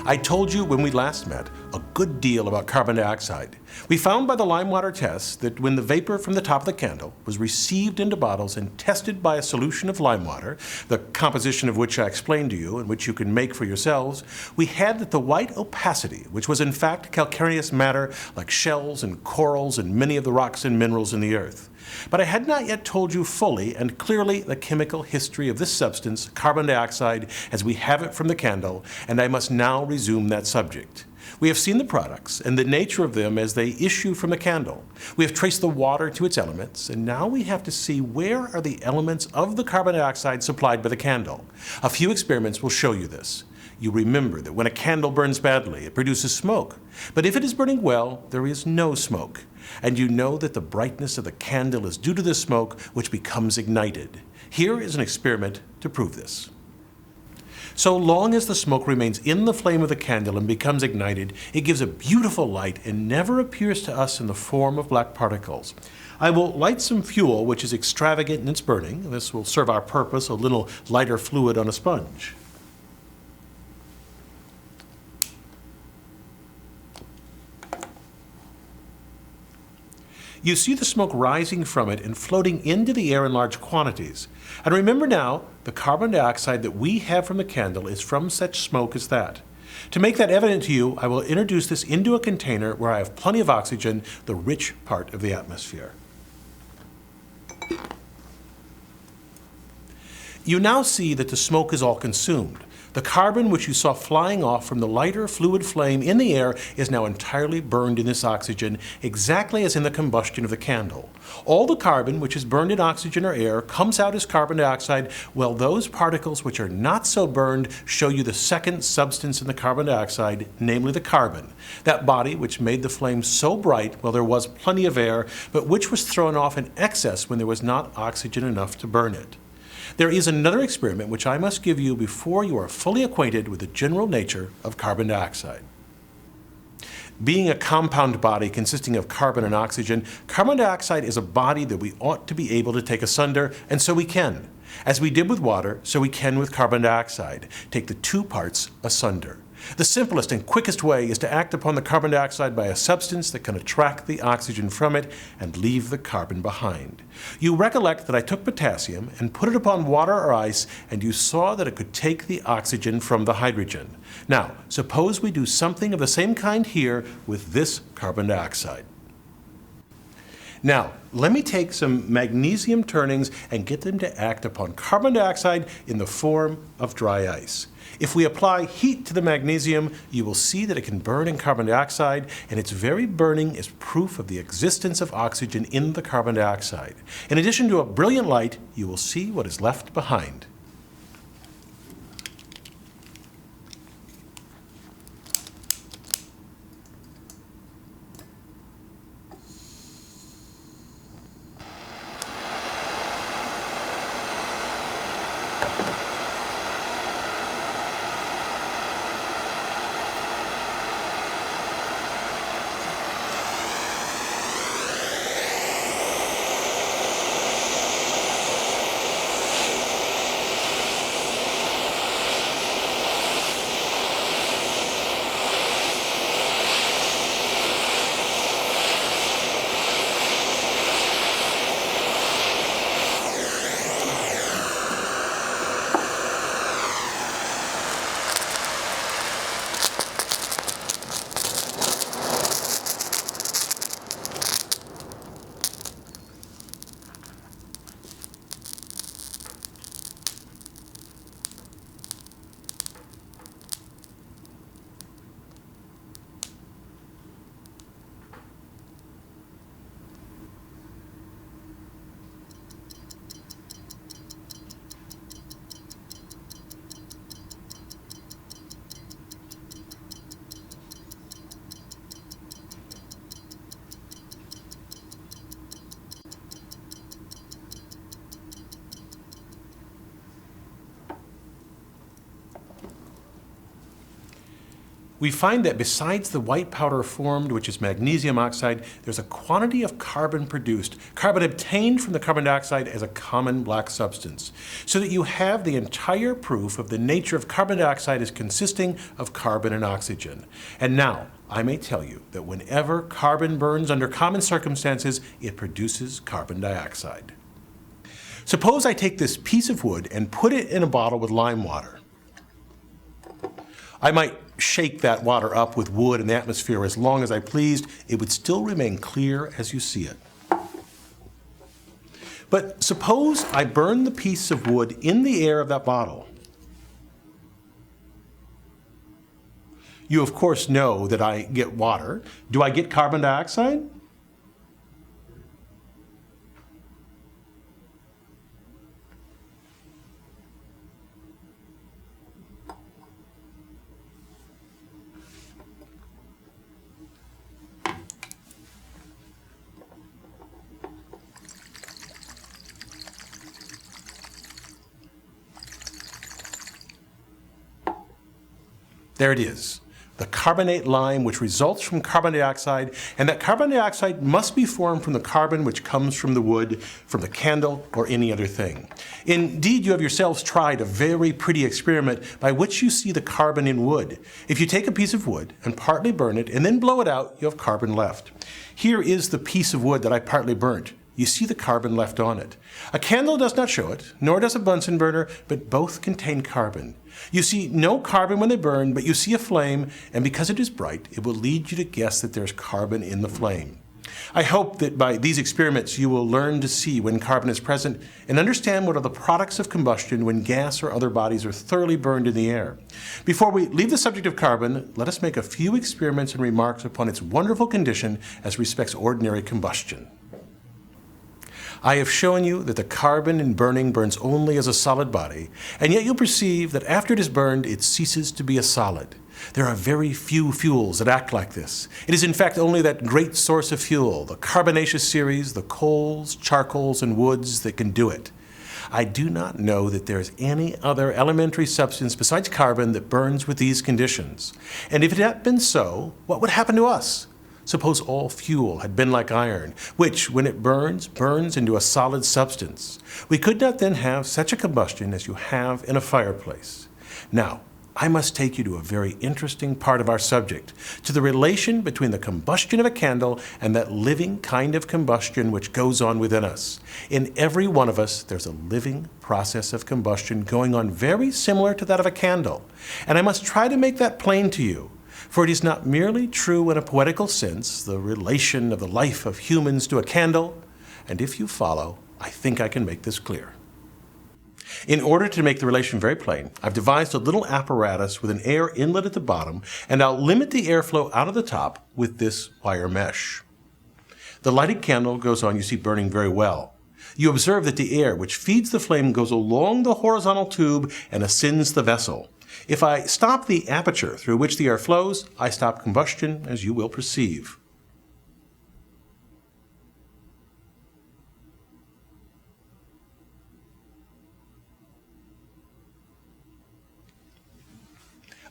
I told you when we last met a good deal about carbon dioxide. We found by the lime water test that when the vapor from the top of the candle was received into bottles and tested by a solution of lime water, the composition of which I explained to you and which you can make for yourselves, we had that the white opacity, which was in fact calcareous matter like shells and corals and many of the rocks and minerals in the earth. But I had not yet told you fully and clearly the chemical history of this substance, carbon dioxide, as we have it from the candle, and I must now resume that subject. We have seen the products and the nature of them as they issue from the candle. We have traced the water to its elements, and now we have to see where are the elements of the carbon dioxide supplied by the candle. A few experiments will show you this. You remember that when a candle burns badly, it produces smoke. But if it is burning well, there is no smoke. And you know that the brightness of the candle is due to the smoke, which becomes ignited. Here is an experiment to prove this. So long as the smoke remains in the flame of the candle and becomes ignited, it gives a beautiful light and never appears to us in the form of black particles. I will light some fuel, which is extravagant in its burning. This will serve our purpose, a little lighter fluid on a sponge. You see the smoke rising from it and floating into the air in large quantities. And remember now, the carbon dioxide that we have from the candle is from such smoke as that. To make that evident to you, I will introduce this into a container where I have plenty of oxygen, the rich part of the atmosphere. You now see that the smoke is all consumed. The carbon which you saw flying off from the lighter fluid flame in the air is now entirely burned in this oxygen, exactly as in the combustion of the candle. All the carbon which is burned in oxygen or air comes out as carbon dioxide, while those particles which are not so burned show you the second substance in the carbon dioxide, namely the carbon, that body which made the flame so bright while there was plenty of air, but which was thrown off in excess when there was not oxygen enough to burn it. There is another experiment which I must give you before you are fully acquainted with the general nature of carbon dioxide. Being a compound body consisting of carbon and oxygen, carbon dioxide is a body that we ought to be able to take asunder, and so we can. As we did with water, so we can with carbon dioxide, take the two parts asunder. The simplest and quickest way is to act upon the carbon dioxide by a substance that can attract the oxygen from it and leave the carbon behind. You recollect that I took potassium and put it upon water or ice, and you saw that it could take the oxygen from the hydrogen. Now, suppose we do something of the same kind here with this carbon dioxide. Now, let me take some magnesium turnings and get them to act upon carbon dioxide in the form of dry ice. If we apply heat to the magnesium, you will see that it can burn in carbon dioxide, and its very burning is proof of the existence of oxygen in the carbon dioxide. In addition to a brilliant light, you will see what is left behind. we find that besides the white powder formed, which is magnesium oxide, there's a quantity of carbon produced, carbon obtained from the carbon dioxide as a common black substance, so that you have the entire proof of the nature of carbon dioxide as consisting of carbon and oxygen. And now, I may tell you that whenever carbon burns under common circumstances, it produces carbon dioxide. Suppose I take this piece of wood and put it in a bottle with lime water. I might shake that water up with wood and the atmosphere as long as I pleased. It would still remain clear as you see it. But suppose I burn the piece of wood in the air of that bottle. You, of course, know that I get water. Do I get carbon dioxide? There it is, the carbonate lime which results from carbon dioxide, and that carbon dioxide must be formed from the carbon which comes from the wood, from the candle, or any other thing. Indeed, you have yourselves tried a very pretty experiment by which you see the carbon in wood. If you take a piece of wood and partly burn it and then blow it out, you have carbon left. Here is the piece of wood that I partly burnt. You see the carbon left on it. A candle does not show it, nor does a Bunsen burner, but both contain carbon. You see no carbon when they burn, but you see a flame, and because it is bright, it will lead you to guess that there's carbon in the flame. I hope that by these experiments you will learn to see when carbon is present and understand what are the products of combustion when gas or other bodies are thoroughly burned in the air. Before we leave the subject of carbon, let us make a few experiments and remarks upon its wonderful condition as respects ordinary combustion. I have shown you that the carbon in burning burns only as a solid body, and yet you'll perceive that after it is burned, it ceases to be a solid. There are very few fuels that act like this. It is in fact only that great source of fuel, the carbonaceous series, the coals, charcoals, and woods that can do it. I do not know that there is any other elementary substance besides carbon that burns with these conditions. And if it had been so, what would happen to us? Suppose all fuel had been like iron, which, when it burns, burns into a solid substance. We could not then have such a combustion as you have in a fireplace. Now, I must take you to a very interesting part of our subject, to the relation between the combustion of a candle and that living kind of combustion which goes on within us. In every one of us, there's a living process of combustion going on very similar to that of a candle. And I must try to make that plain to you. For it is not merely true in a poetical sense, the relation of the life of humans to a candle, and if you follow, I think I can make this clear. In order to make the relation very plain, I've devised a little apparatus with an air inlet at the bottom, and I'll limit the airflow out of the top with this wire mesh. The lighted candle goes on, you see, burning very well. You observe that the air which feeds the flame goes along the horizontal tube and ascends the vessel. If I stop the aperture through which the air flows, I stop combustion, as you will perceive.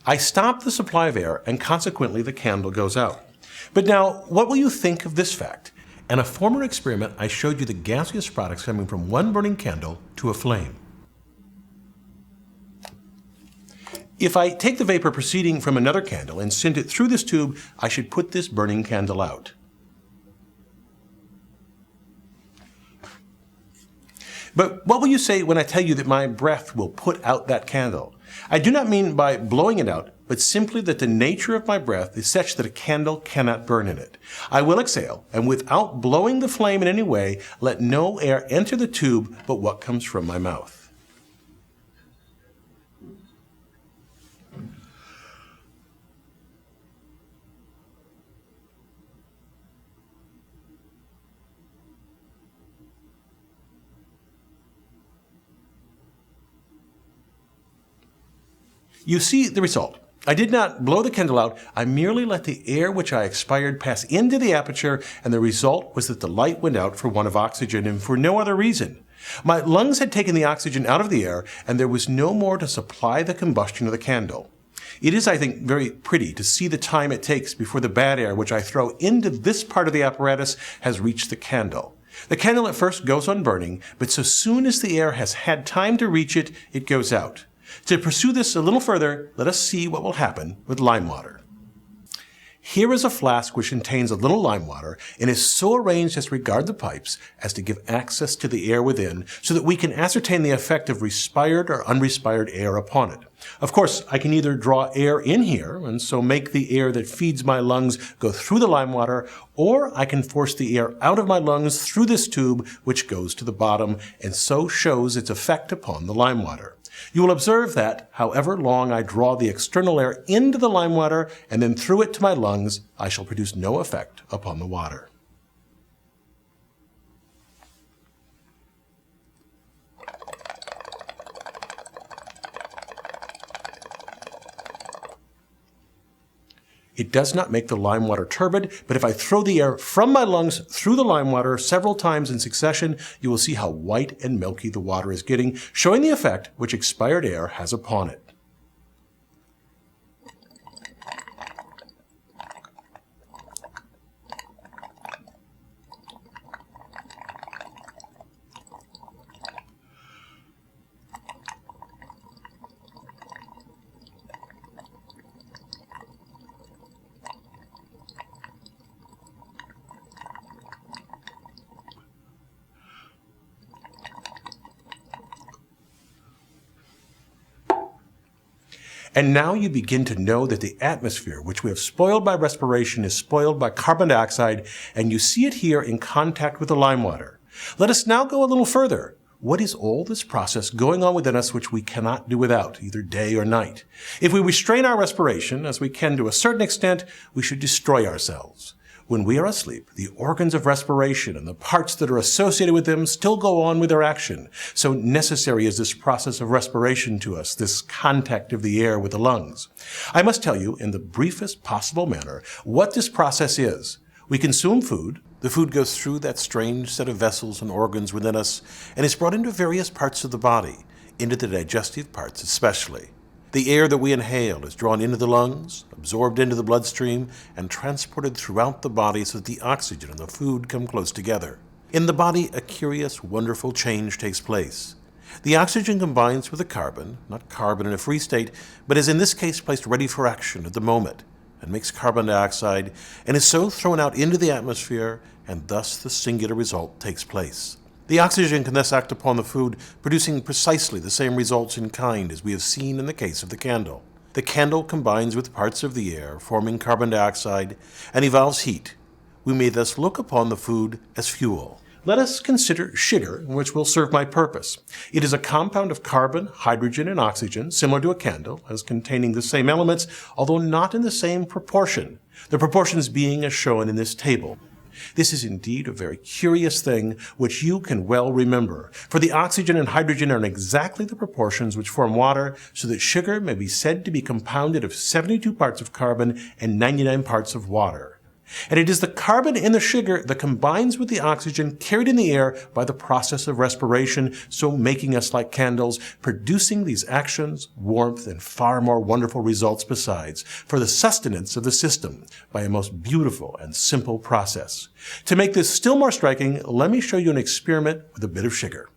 I stop the supply of air, and consequently the candle goes out. But now, what will you think of this fact? In a former experiment, I showed you the gaseous products coming from one burning candle to a flame. If I take the vapor proceeding from another candle and send it through this tube, I should put this burning candle out. But what will you say when I tell you that my breath will put out that candle? I do not mean by blowing it out, but simply that the nature of my breath is such that a candle cannot burn in it. I will exhale, and without blowing the flame in any way, let no air enter the tube but what comes from my mouth. You see the result. I did not blow the candle out. I merely let the air which I expired pass into the aperture, and the result was that the light went out for want of oxygen and for no other reason. My lungs had taken the oxygen out of the air, and there was no more to supply the combustion of the candle. It is, I think, very pretty to see the time it takes before the bad air which I throw into this part of the apparatus has reached the candle. The candle at first goes on burning, but so soon as the air has had time to reach it, it goes out. To pursue this a little further, let us see what will happen with lime water. Here is a flask which contains a little lime water and is so arranged as regard the pipes as to give access to the air within so that we can ascertain the effect of respired or unrespired air upon it. Of course, I can either draw air in here and so make the air that feeds my lungs go through the lime water, or I can force the air out of my lungs through this tube which goes to the bottom and so shows its effect upon the lime water. You will observe that, however long I draw the external air into the lime water and then through it to my lungs, I shall produce no effect upon the water. It does not make the lime water turbid, but if I throw the air from my lungs through the lime water several times in succession, you will see how white and milky the water is getting, showing the effect which expired air has upon it. And now you begin to know that the atmosphere, which we have spoiled by respiration, is spoiled by carbon dioxide, and you see it here in contact with the lime water. Let us now go a little further. What is all this process going on within us which we cannot do without, either day or night? If we restrain our respiration, as we can to a certain extent, we should destroy ourselves. When we are asleep, the organs of respiration and the parts that are associated with them still go on with their action. So necessary is this process of respiration to us, this contact of the air with the lungs. I must tell you, in the briefest possible manner, what this process is. We consume food. The food goes through that strange set of vessels and organs within us and is brought into various parts of the body, into the digestive parts especially. The air that we inhale is drawn into the lungs, absorbed into the bloodstream, and transported throughout the body so that the oxygen and the food come close together. In the body, a curious, wonderful change takes place. The oxygen combines with the carbon, not carbon in a free state, but is in this case placed ready for action at the moment, and makes carbon dioxide, and is so thrown out into the atmosphere, and thus the singular result takes place. The oxygen can thus act upon the food, producing precisely the same results in kind as we have seen in the case of the candle. The candle combines with parts of the air, forming carbon dioxide, and evolves heat. We may thus look upon the food as fuel. Let us consider sugar, which will serve my purpose. It is a compound of carbon, hydrogen, and oxygen, similar to a candle, as containing the same elements, although not in the same proportion, the proportions being as shown in this table. This is indeed a very curious thing which you can well remember, for the oxygen and hydrogen are in exactly the proportions which form water, so that sugar may be said to be compounded of 72 parts of carbon and 99 parts of water. And it is the carbon in the sugar that combines with the oxygen carried in the air by the process of respiration, so making us like candles, producing these actions, warmth, and far more wonderful results besides, for the sustenance of the system by a most beautiful and simple process. To make this still more striking, let me show you an experiment with a bit of sugar.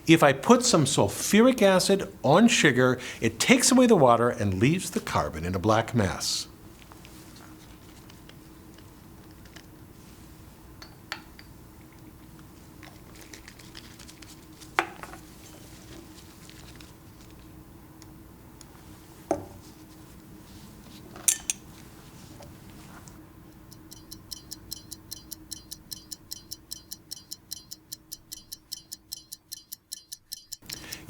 If I put some sulfuric acid on sugar, it takes away the water and leaves the carbon in a black mass.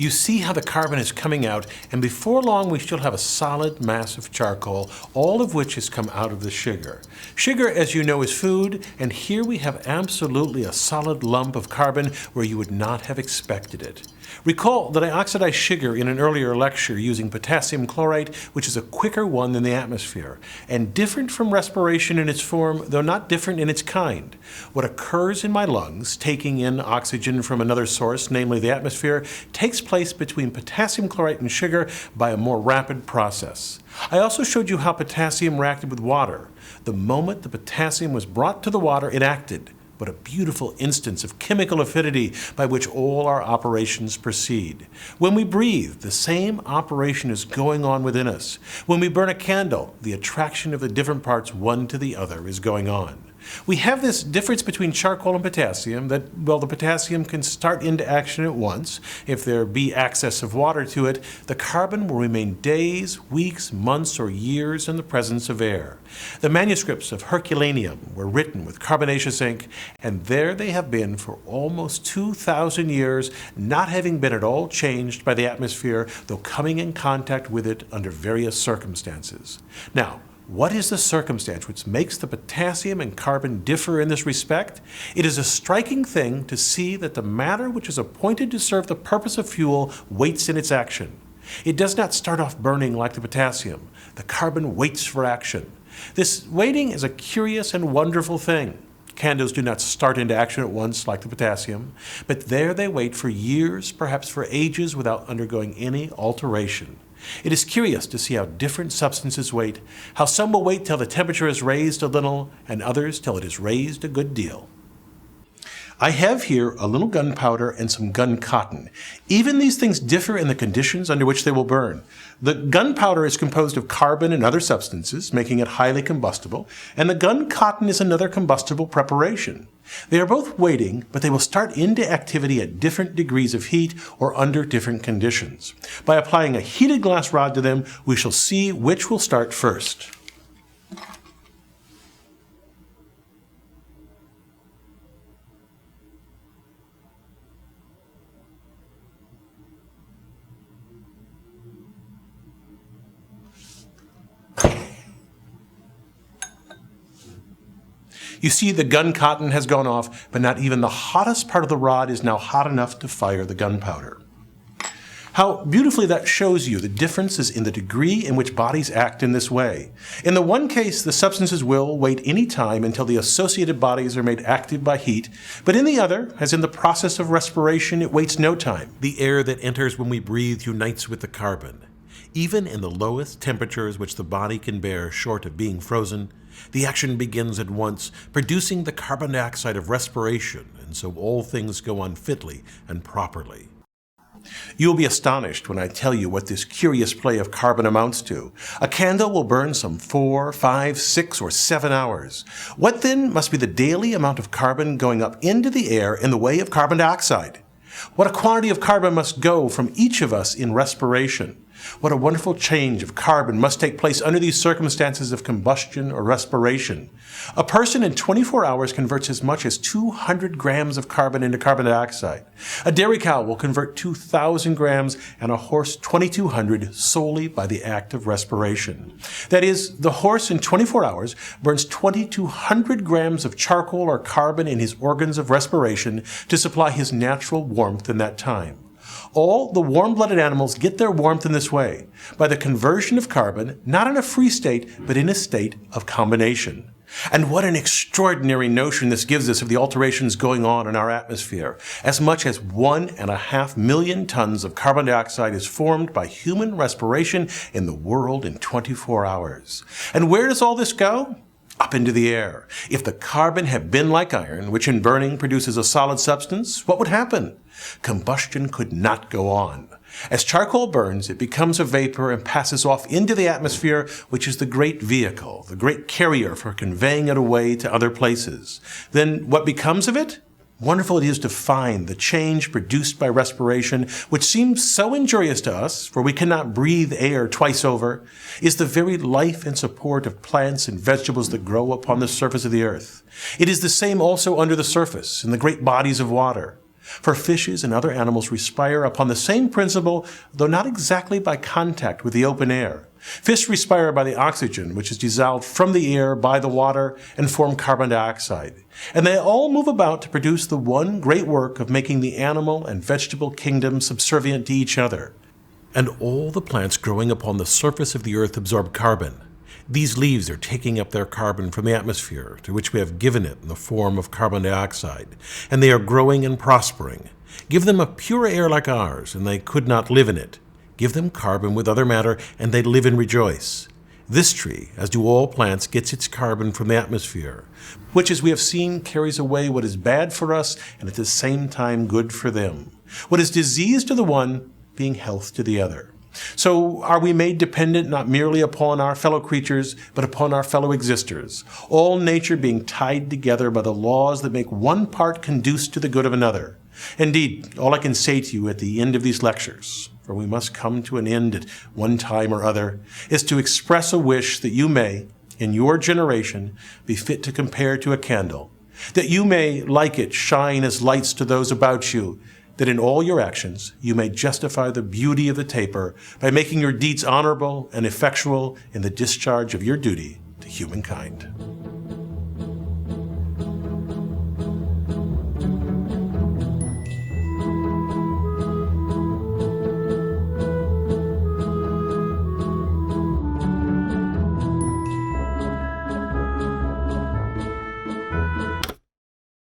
You see how the carbon is coming out, and before long we shall have a solid mass of charcoal, all of which has come out of the sugar. Sugar, as you know, is food, and here we have absolutely a solid lump of carbon where you would not have expected it. Recall that I oxidized sugar in an earlier lecture using potassium chlorite, which is a quicker one than the atmosphere, and different from respiration in its form, though not different in its kind. What occurs in my lungs, taking in oxygen from another source, namely the atmosphere, takes place between potassium chlorite and sugar by a more rapid process. I also showed you how potassium reacted with water. The moment the potassium was brought to the water, it acted. What a beautiful instance of chemical affinity by which all our operations proceed. When we breathe, the same operation is going on within us. When we burn a candle, the attraction of the different parts one to the other is going on. We have this difference between charcoal and potassium that, well, the potassium can start into action at once. If there be access of water to it, the carbon will remain days, weeks, months, or years in the presence of air. The manuscripts of Herculaneum were written with carbonaceous ink, and there they have been for almost 2,000 years, not having been at all changed by the atmosphere, though coming in contact with it under various circumstances. Now, what is the circumstance which makes the potassium and carbon differ in this respect? It is a striking thing to see that the matter which is appointed to serve the purpose of fuel waits in its action. It does not start off burning like the potassium. The carbon waits for action. This waiting is a curious and wonderful thing. Candles do not start into action at once like the potassium, but there they wait for years, perhaps for ages, without undergoing any alteration. It is curious to see how different substances wait, how some will wait till the temperature is raised a little, and others till it is raised a good deal. I have here a little gunpowder and some gun cotton. Even these things differ in the conditions under which they will burn. The gunpowder is composed of carbon and other substances, making it highly combustible, and the gun cotton is another combustible preparation. They are both waiting, but they will start into activity at different degrees of heat or under different conditions. By applying a heated glass rod to them, we shall see which will start first. You see the gun cotton has gone off, but not even the hottest part of the rod is now hot enough to fire the gunpowder. How beautifully that shows you the differences in the degree in which bodies act in this way. In the one case, the substances will wait any time until the associated bodies are made active by heat, but in the other, as in the process of respiration, it waits no time. The air that enters when we breathe unites with the carbon. Even in the lowest temperatures which the body can bear short of being frozen, the action begins at once, producing the carbon dioxide of respiration, and so all things go on fitly and properly. You will be astonished when I tell you what this curious play of carbon amounts to. A candle will burn some 4, 5, 6, or 7 hours. What then must be the daily amount of carbon going up into the air in the way of carbon dioxide? What a quantity of carbon must go from each of us in respiration. What a wonderful change of carbon must take place under these circumstances of combustion or respiration. A person in 24 hours converts as much as 200 grams of carbon into carbon dioxide. A dairy cow will convert 2,000 grams and a horse 2,200 solely by the act of respiration. That is, the horse in 24 hours burns 2,200 grams of charcoal or carbon in his organs of respiration to supply his natural warmth in that time. All the warm-blooded animals get their warmth in this way, by the conversion of carbon, not in a free state, but in a state of combination. And what an extraordinary notion this gives us of the alterations going on in our atmosphere. As much as 1.5 million tons of carbon dioxide is formed by human respiration in the world in 24 hours. And where does all this go? Up into the air. If the carbon had been like iron, which in burning produces a solid substance, what would happen? Combustion could not go on. As charcoal burns, it becomes a vapor and passes off into the atmosphere, which is the great vehicle, the great carrier for conveying it away to other places. Then what becomes of it? Wonderful it is to find the change produced by respiration, which seems so injurious to us, for we cannot breathe air twice over, is the very life and support of plants and vegetables that grow upon the surface of the earth. It is the same also under the surface, in the great bodies of water. For fishes and other animals respire upon the same principle, though not exactly by contact with the open air. Fish respire by the oxygen which is dissolved from the air by the water and form carbon dioxide. And they all move about to produce the one great work of making the animal and vegetable kingdom subservient to each other. And all the plants growing upon the surface of the earth absorb carbon. These leaves are taking up their carbon from the atmosphere, to which we have given it in the form of carbon dioxide, and they are growing and prospering. Give them a pure air like ours, and they could not live in it. Give them carbon with other matter, and they live and rejoice. This tree, as do all plants, gets its carbon from the atmosphere, which, as we have seen, carries away what is bad for us and at the same time good for them. What is disease to the one, being health to the other. So are we made dependent not merely upon our fellow creatures, but upon our fellow existers, all nature being tied together by the laws that make one part conduce to the good of another. Indeed, all I can say to you at the end of these lectures, for we must come to an end at one time or other, is to express a wish that you may, in your generation, be fit to compare to a candle, that you may, like it, shine as lights to those about you, that in all your actions you may justify the beauty of the taper by making your deeds honorable and effectual in the discharge of your duty to humankind.